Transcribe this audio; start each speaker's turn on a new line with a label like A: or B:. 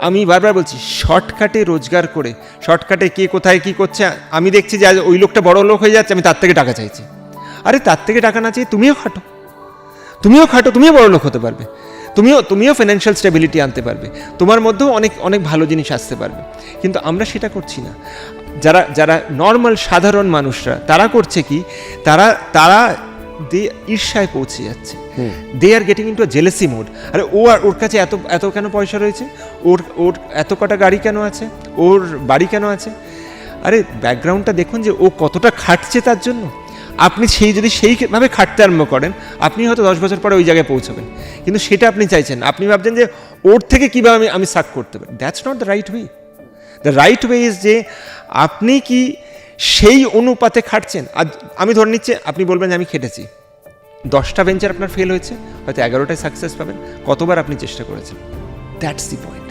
A: আমি বারবার বলছি, শর্টকাটে রোজগার করে, শর্টকাটে কে কোথায় কী করছে, আমি দেখছি যে আজ ওই লোকটা বড় লোক হয়ে যাচ্ছে, আমি তার থেকে টাকা চাইছি। আরে তার থেকে টাকা না চাই, তুমিও খাটো, তুমিও বড় লোক হতে পারবে, তুমিও ফিনান্সিয়াল স্টেবিলিটি আনতে পারবে, তোমার মধ্যেও অনেক অনেক ভালো জিনিস আসতে পারবে। কিন্তু আমরা সেটা করছি না। যারা নর্মাল সাধারণ মানুষরা তারা করছে কি, তারা ঈর্ষায় পৌঁছে যাচ্ছে, they are getting into a jealousy mode. আরে ওর কাছে এত কেন পয়সা রয়েছে, ওর এত কটা গাড়ি কেন আছে, ওর বাড়ি কেন আছে। আরে ব্যাকগ্রাউন্ডটা দেখুন যে ও কতটা খাটছে তার জন্য। আপনি যদি সেইভাবে খাটতে আরম্ভ করেন, আপনি হয়তো 10 বছর পরে ওই জায়গায় পৌঁছবেন। কিন্তু সেটা আপনি চাইছেন, আপনি ভাবছেন যে ওর থেকে কীভাবে আমি সাক করতে পারি। That's not the right way. The right way is যে আপনি কি সেই অনুপাতে খাটছেন। আর আমি ধরে নিচ্ছি, আপনি বলবেন যে আমি খেটেছি, 10টা ভেঞ্চার আপনার ফেল হয়েছে, হয়তো 11টায় সাকসেস পাবেন। কতবার আপনি চেষ্টা করেছেন, দ্যাটস দি পয়েন্ট।